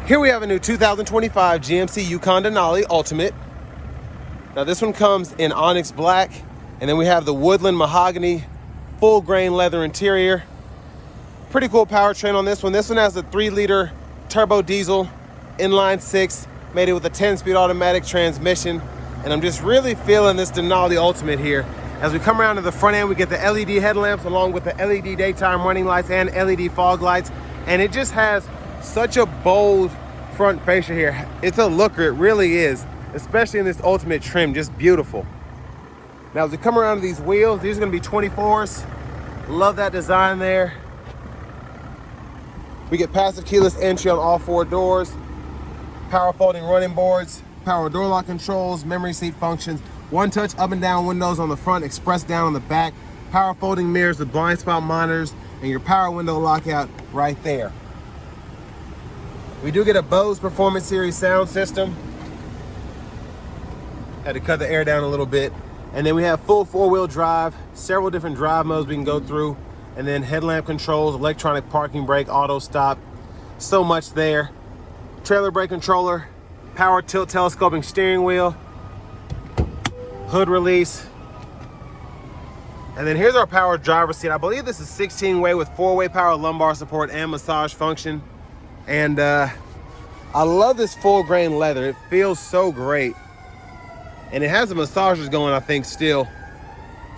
Here we have a new 2025 GMC Yukon Denali Ultimate. Now this one comes in onyx black, and then we have the woodland mahogany full grain leather interior. Pretty cool powertrain on this one. This one has a 3-liter turbo diesel inline 6, made it with a 10-speed automatic transmission. And I'm just really feeling this Denali Ultimate here. As we come around to the front end, we get the LED headlamps along with the LED daytime running lights and LED fog lights. And it just has such a bold front fascia here. It's a looker, it really is, especially in this Ultimate trim, just beautiful. Now as we come around to these wheels, these are gonna be 24s. Love that design there. We get passive keyless entry on all 4 doors, power folding running boards, power door lock controls, memory seat functions, one-touch up and down windows on the front, express down on the back, power folding mirrors with blind spot monitors, and your power window lockout right there. We do get a Bose Performance Series sound system. Had to cut the air down a little bit. And then we have full 4-wheel drive, several different drive modes we can go through, and then headlamp controls, electronic parking brake, auto stop, so much there. Trailer brake controller, power tilt telescoping steering wheel, hood release. And then here's our power driver's seat. I believe this is 16-way with 4-way power lumbar support and massage function. And I love this full grain leather. It feels so great. And it has the massagers going, I think, still.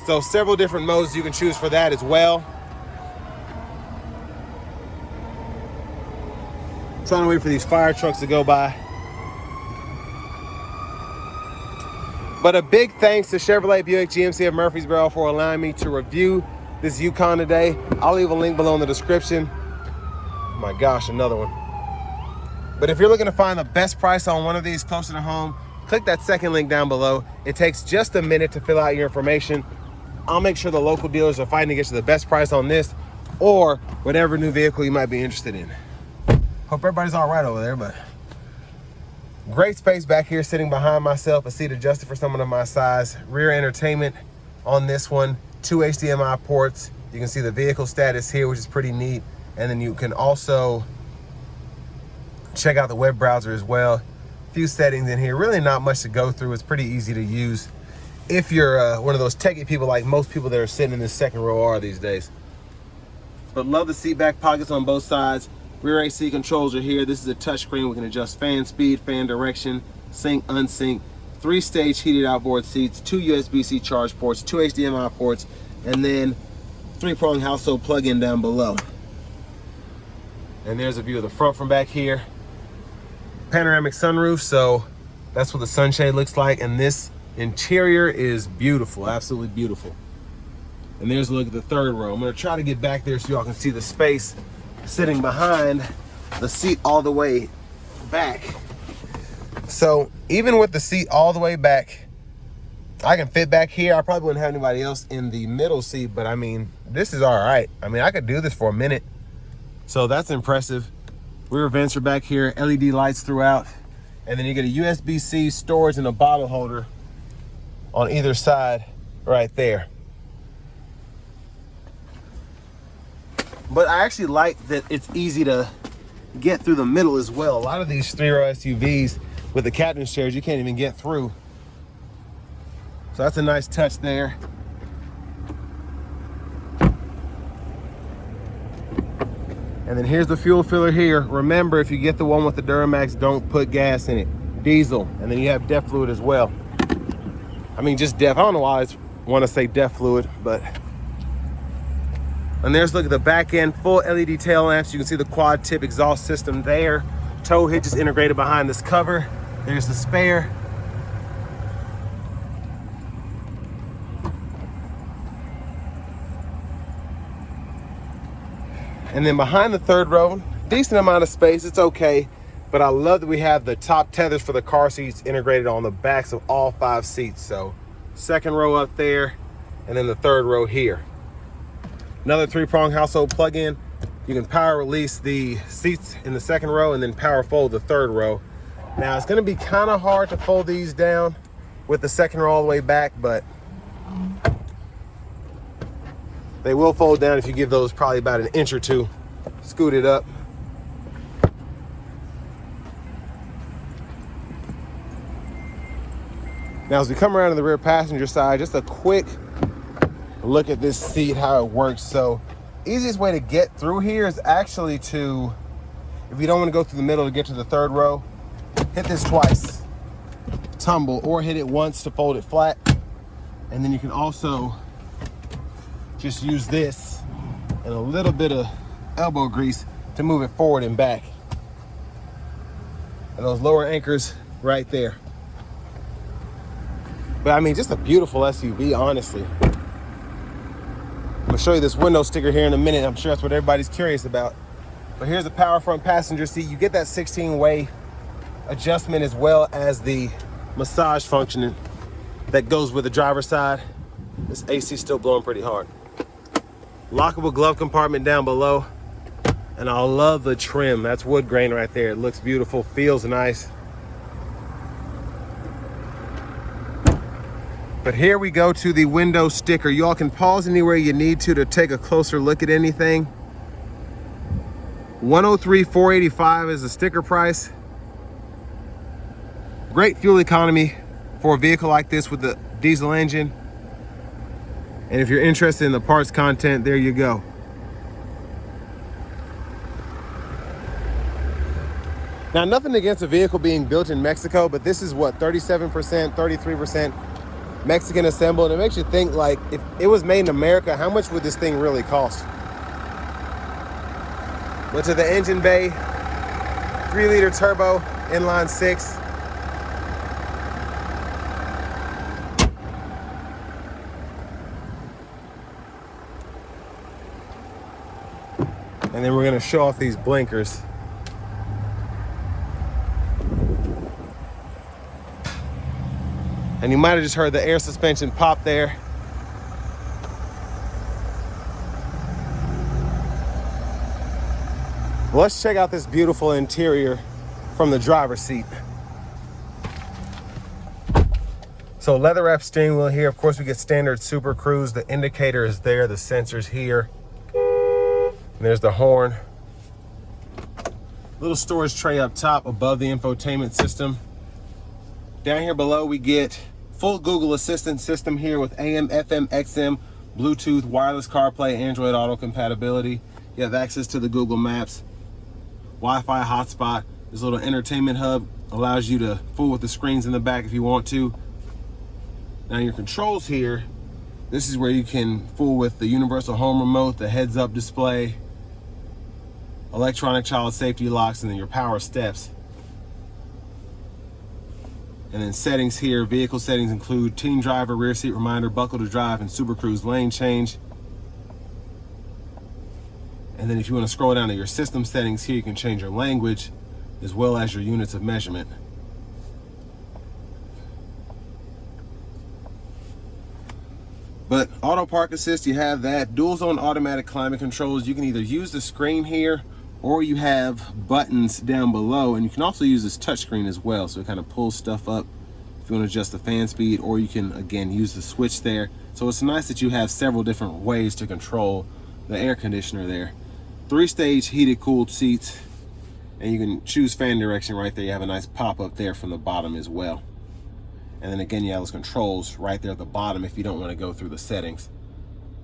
So several different modes you can choose for that as well. Trying to wait for these fire trucks to go by. But a big thanks to Chevrolet Buick GMC of Murfreesboro for allowing me to review this Yukon today. I'll leave a link below in the description. My gosh, another one. But if you're looking to find the best price on one of these closer to home, click that second link down below. It takes just a minute to fill out your information. I'll make sure the local dealers are fighting to get you the best price on this or whatever new vehicle you might be interested in. Hope everybody's all right over there, but great space back here sitting behind myself, a seat adjusted for someone of my size, rear entertainment on this one, 2 HDMI ports. You can see the vehicle status here, which is pretty neat. And then you can also check out the web browser as well. A few settings in here, really not much to go through. It's pretty easy to use if you're one of those techie people like most people that are sitting in this second row are these days. But love the seat back pockets on both sides. Rear AC controls are here. This is a touchscreen. We can adjust fan speed, fan direction, sync, unsync, 3-stage heated outboard seats, 2 USB-C charge ports, 2 HDMI ports, and then 3-prong household plug-in down below. And there's a view of the front from back here. Panoramic sunroof, so that's what the sunshade looks like. And this interior is beautiful, absolutely beautiful. And there's a look at the third row. I'm gonna try to get back there so y'all can see the space sitting behind the seat all the way back. So even with the seat all the way back, I can fit back here. I probably wouldn't have anybody else in the middle seat, but I mean, this is all right. I mean, I could do this for a minute. So that's impressive. Rear vents are back here, LED lights throughout. And then you get a USB-C storage and a bottle holder on either side right there. But I actually like that it's easy to get through the middle as well. A lot of these 3-row SUVs with the captain's chairs, you can't even get through. So that's a nice touch there. And then here's the fuel filler here. Remember, if you get the one with the Duramax, don't put gas in it. Diesel. And then you have DEF fluid as well. I mean, just DEF. I don't know why I want to say DEF fluid, but. And there's, look at the back end, full LED tail lamps. You can see the quad tip exhaust system there. Tow hitch is integrated behind this cover. There's the spare. And then behind the third row, decent amount of space, it's okay. But I love that we have the top tethers for the car seats integrated on the backs of all 5 seats. So second row up there, and then the third row here. Another 3-prong household plug-in. You can power release the seats in the second row and then power fold the third row. Now it's gonna be kind of hard to fold these down with the second row all the way back, but they will fold down if you give those probably about an inch or two. Scoot it up. Now, as we come around to the rear passenger side, just a quick look at this seat, how it works. So, easiest way to get through here is actually to, if you don't want to go through the middle to get to the third row, hit this twice, tumble, or hit it once to fold it flat. And then you can also just use this and a little bit of elbow grease to move it forward and back. And those lower anchors right there. But I mean, just a beautiful SUV, honestly. I'm gonna show you this window sticker here in a minute. I'm sure that's what everybody's curious about. But here's the power front passenger seat. You get that 16-way adjustment as well as the massage function that goes with the driver's side. This AC is still blowing pretty hard. Lockable glove compartment down below. And I love the trim. That's wood grain right there. It looks beautiful, feels nice. But here we go to the window sticker. Y'all can pause anywhere you need to take a closer look at anything. $103,485 is the sticker price. Great fuel economy for a vehicle like this with the diesel engine. And if you're interested in the parts content, there you go. Now, nothing against a vehicle being built in Mexico, but this is what, 37%, 33% Mexican assembled. It makes you think, like, if it was made in America, how much would this thing really cost? But to the engine bay, 3-liter turbo, inline 6. And then we're gonna show off these blinkers. And you might have just heard the air suspension pop there. Let's check out this beautiful interior from the driver's seat. So leather wrap steering wheel here. Of course, we get standard Super Cruise. The indicator is there, the sensor's here. And there's the horn. Little storage tray up top above the infotainment system. Down here below, we get full Google Assistant system here with AM, FM, XM, Bluetooth, wireless CarPlay, Android Auto compatibility. You have access to the Google Maps, Wi-Fi hotspot. This little entertainment hub allows you to fool with the screens in the back if you want to. Now your controls here, this is where you can fool with the universal home remote, the heads-up display, electronic child safety locks, and then your power steps. And then settings here, vehicle settings include teen driver, rear seat reminder, buckle to drive, and Super Cruise lane change. And then if you want to scroll down to your system settings here, you can change your language as well as your units of measurement. But auto park assist, you have that. Dual zone automatic climate controls. You can either use the screen here or you have buttons down below, and you can also use this touchscreen as well, so it kind of pulls stuff up if you want to adjust the fan speed, or you can again use the switch there. So it's nice that you have several different ways to control the air conditioner there. 3-stage heated cooled seats, and you can choose fan direction right there. You have a nice pop up there from the bottom as well. And then again, you have those controls right there at the bottom if you don't want to go through the settings.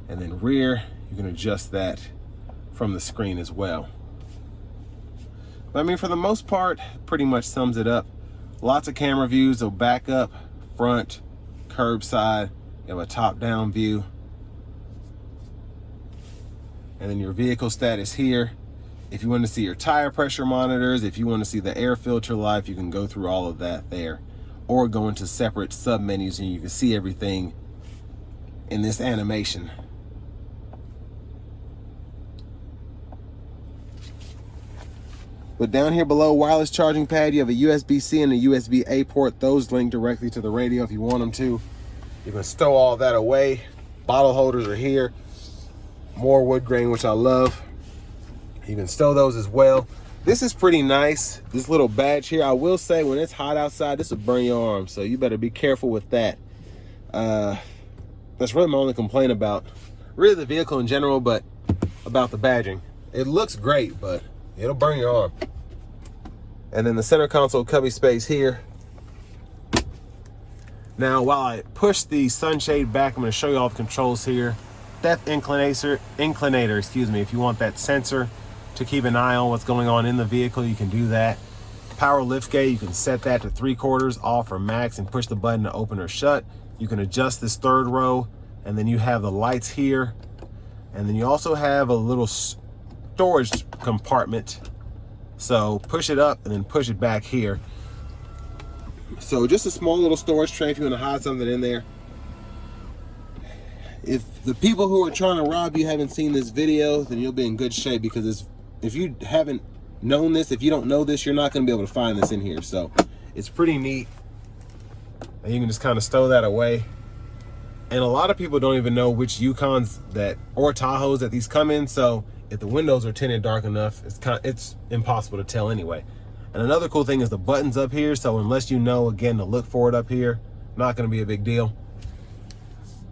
And then rear, you can adjust that from the screen as well. But I mean, for the most part, pretty much sums it up. Lots of camera views, so back up, front, curbside. You have a top-down view. And then your vehicle status here. If you want to see your tire pressure monitors, if you want to see the air filter life, you can go through all of that there. Or go into separate sub-menus and you can see everything in this animation. But down here below, wireless charging pad, you have a USB-C and a USB-A port. Those link directly to the radio if you want them to. You can stow all that away. Bottle holders are here. More wood grain, which I love. You can stow those as well. This is pretty nice, this little badge here. I will say, when it's hot outside, this will burn your arm, so you better be careful with that. That's really my only complaint about really the vehicle in general, but about the badging. It looks great, but it'll burn your arm. And then the center console cubby space here. Now, while I push the sunshade back, I'm going to show you all the controls here. Depth inclinator, excuse me. If you want that sensor to keep an eye on what's going on in the vehicle, you can do that. Power liftgate, you can set that to 3/4 off or max and push the button to open or shut. You can adjust this third row, and then you have the lights here. And then you also have a little storage compartment. So push it up and then push it back here. So just a small little storage tray if you want to hide something in there. If the people who are trying to rob you haven't seen this video, then you'll be in good shape, because if you haven't known this, if you don't know this, you're not going to be able to find this in here. So it's pretty neat. And you can just kind of stow that away. And a lot of people don't even know which Yukons or Tahoes that these come in. So if the windows are tinted dark enough, it's impossible to tell anyway. And another cool thing is the buttons up here. So unless you know, again, to look for it up here, not going to be a big deal.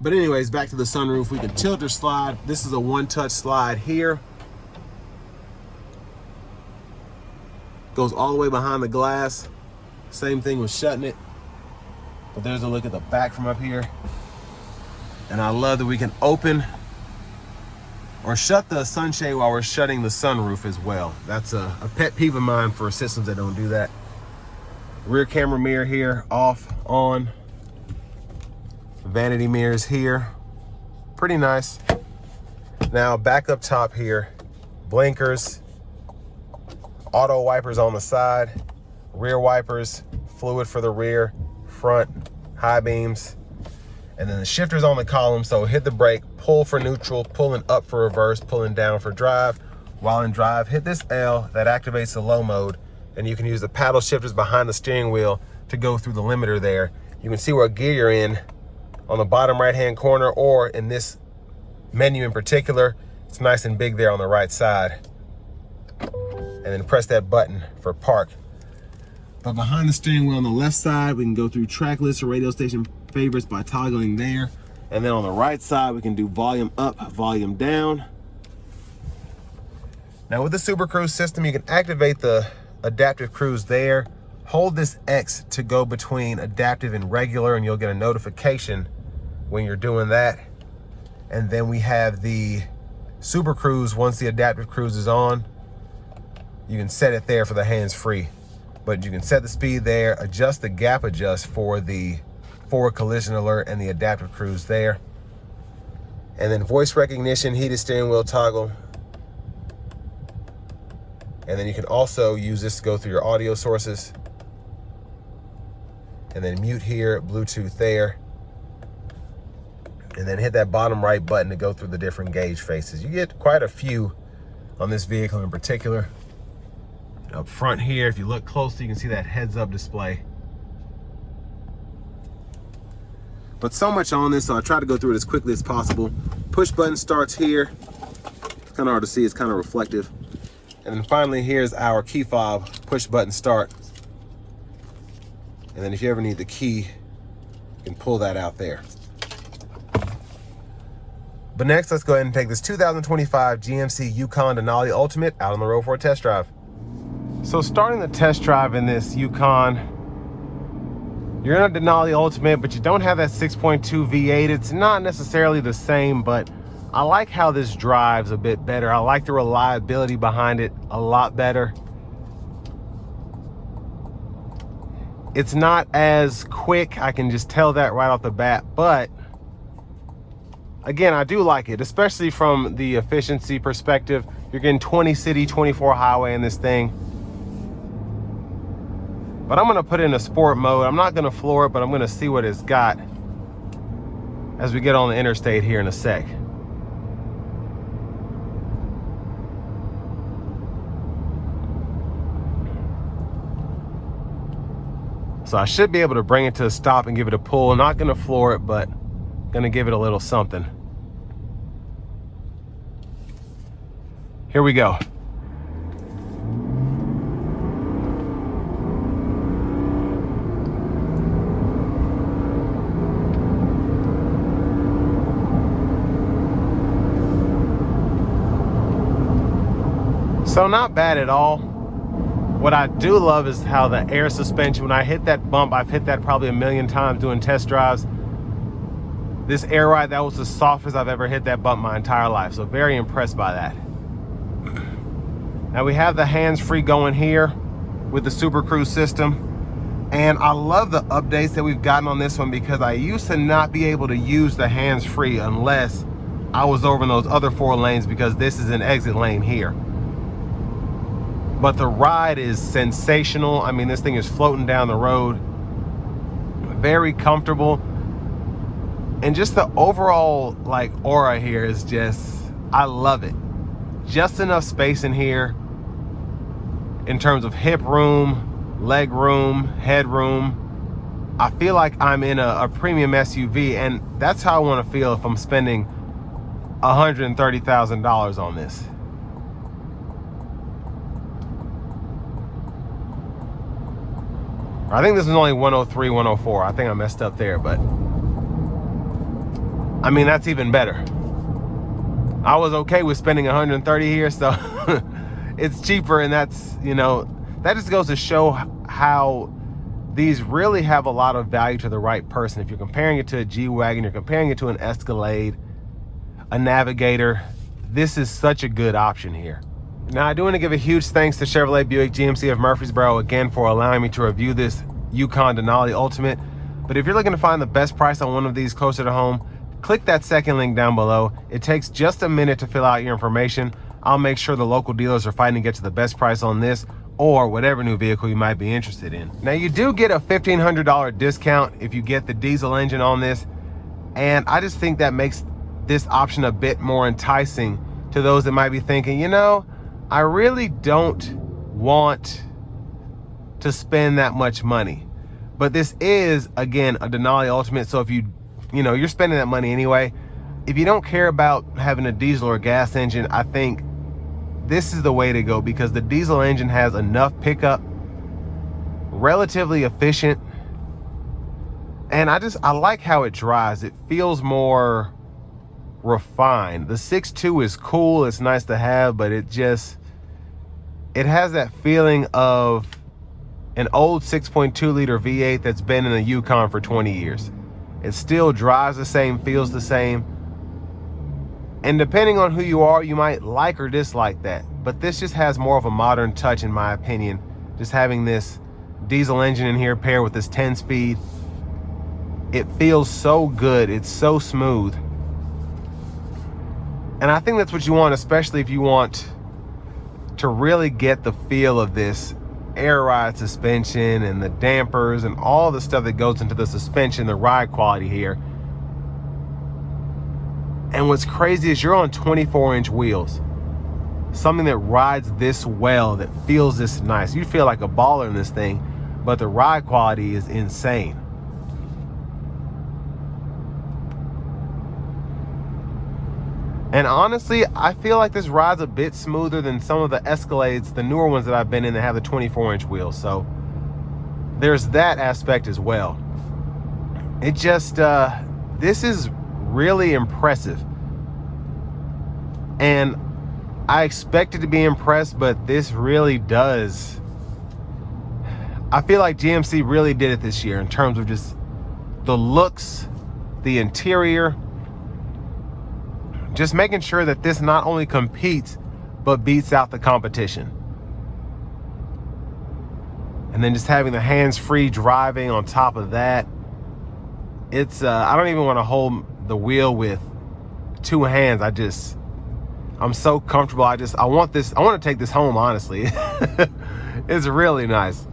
But anyways, back to the sunroof. We can tilt or slide. This is a one-touch slide here. Goes all the way behind the glass. Same thing with shutting it. But there's a look at the back from up here. And I love that we can open or shut the sunshade while we're shutting the sunroof as well. That's a pet peeve of mine for systems that don't do that. Rear camera mirror here, off, on. Vanity mirrors here, pretty nice. Now back up top here, blinkers, auto wipers on the side, rear wipers, fluid for the rear, front, high beams, and then the shifters on the column. So hit the brake, pull for neutral, pulling up for reverse, pulling down for drive. While in drive, hit this L, that activates the low mode, and you can use the paddle shifters behind the steering wheel to go through the limiter there. You can see what gear you're in on the bottom right hand corner, or in this menu in particular. It's nice and big there on the right side. And then press that button for park. But behind the steering wheel on the left side, we can go through track list or radio station favorites by toggling there. And then on the right side, we can do volume up, volume down. Now with the Super Cruise system, you can activate the adaptive cruise there. Hold this X to go between adaptive and regular, and you'll get a notification when you're doing that. And then we have the Super Cruise. Once the adaptive cruise is on, you can set it there for the hands-free. But you can set the speed there, adjust the gap adjust for the forward collision alert and the adaptive cruise there. And then voice recognition, heated steering wheel toggle. And then you can also use this to go through your audio sources. And then mute here, Bluetooth there. And then hit that bottom right button to go through the different gauge faces. You get quite a few on this vehicle in particular. Up front here, if you look closely, you can see that heads-up display. But so much on this, so I try to go through it as quickly as possible. Push button starts here. It's kind of hard to see, it's kind of reflective. And then finally, here's our key fob, push button start. And then if you ever need the key, you can pull that out there. But next, let's go ahead and take this 2025 GMC Yukon Denali Ultimate out on the road for a test drive. So starting the test drive in this Yukon, you're in a Denali Ultimate, but you don't have that 6.2 V8. It's not necessarily the same, but I like how this drives a bit better. I like the reliability behind it a lot better. It's not as quick, I can just tell that right off the bat, but again, I do like it, especially from the efficiency perspective. You're getting 20 city, 24 highway in this thing. But I'm gonna put it in a sport mode. I'm not gonna floor it, but I'm gonna see what it's got as we get on the interstate here in a sec. So I should be able to bring it to a stop and give it a pull. Not gonna floor it, but gonna give it a little something. Here we go. So not bad at all. What I do love is how the air suspension, when I hit that bump, I've hit that probably a million times doing test drives. This air ride, that was the softest I've ever hit that bump my entire life. So very impressed by that. Now we have the hands-free going here with the Super Cruise system. And I love the updates that we've gotten on this one, because I used to not be able to use the hands-free unless I was over in those other 4 lanes, because this is an exit lane here. But the ride is sensational. I mean, this thing is floating down the road. Very comfortable. And just the overall like aura here is just, I love it. Just enough space in here in terms of hip room, leg room, head room. I feel like I'm in a premium SUV, and that's how I want to feel if I'm spending $130,000 on this. I think this is only 103, 104. I think I messed up there, but I mean, that's even better. I was okay with spending 130 here, so it's cheaper, and that's, you know, that just goes to show how these really have a lot of value to the right person. If you're comparing it to a G-Wagon, you're comparing it to an Escalade, a Navigator, this is such a good option here. Now, I do want to give a huge thanks to Chevrolet Buick GMC of Murfreesboro again for allowing me to review this Yukon Denali Ultimate. But if you're looking to find the best price on one of these closer to home, click that second link down below. It takes just a minute to fill out your information. I'll make sure the local dealers are fighting to get to the best price on this or whatever new vehicle you might be interested in. Now, you do get a $1,500 discount if you get the diesel engine on this, and I just think that makes this option a bit more enticing to those that might be thinking, you know, I really don't want to spend that much money. But this is, again, a Denali Ultimate, so if you're spending that money anyway, if you don't care about having a diesel or gas engine, I think this is the way to go, because the diesel engine has enough pickup, relatively efficient, and I like how it drives. It feels more refined. The 6.2 is cool, it's nice to have, but it has that feeling of an old 6.2 liter V8 that's been in a Yukon for 20 years. It still drives the same, feels the same. And depending on who you are, you might like or dislike that. But this just has more of a modern touch, in my opinion. Just having this diesel engine in here paired with this 10-speed. It feels so good. It's so smooth. And I think that's what you want, especially if you want to really get the feel of this air ride suspension and the dampers and all the stuff that goes into the suspension, the ride quality here. And what's crazy is you're on 24-inch wheels. Something that rides this well, that feels this nice. You feel like a baller in this thing, but the ride quality is insane. And honestly, I feel like this ride's a bit smoother than some of the Escalades, the newer ones that I've been in that have the 24-inch wheels. So there's that aspect as well. It just, this is really impressive. And I expected to be impressed, but this really does. I feel like GMC really did it this year in terms of just the looks, the interior, just making sure that this not only competes, but beats out the competition. And then just having the hands-free driving on top of that. It's, I don't even want to hold the wheel with 2 hands. I'm so comfortable. I want to take this home, honestly. It's really nice.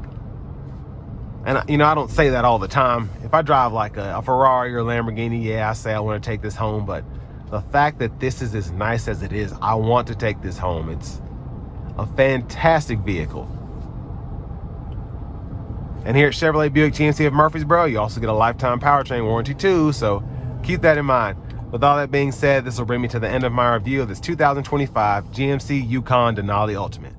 And you know, I don't say that all the time. If I drive like a Ferrari or a Lamborghini, yeah, I say I want to take this home, but the fact that this is as nice as it is, I want to take this home. It's a fantastic vehicle. And here at Chevrolet Buick GMC of Murfreesboro, you also get a lifetime powertrain warranty too, so keep that in mind. With all that being said, this will bring me to the end of my review of this 2025 GMC Yukon Denali Ultimate.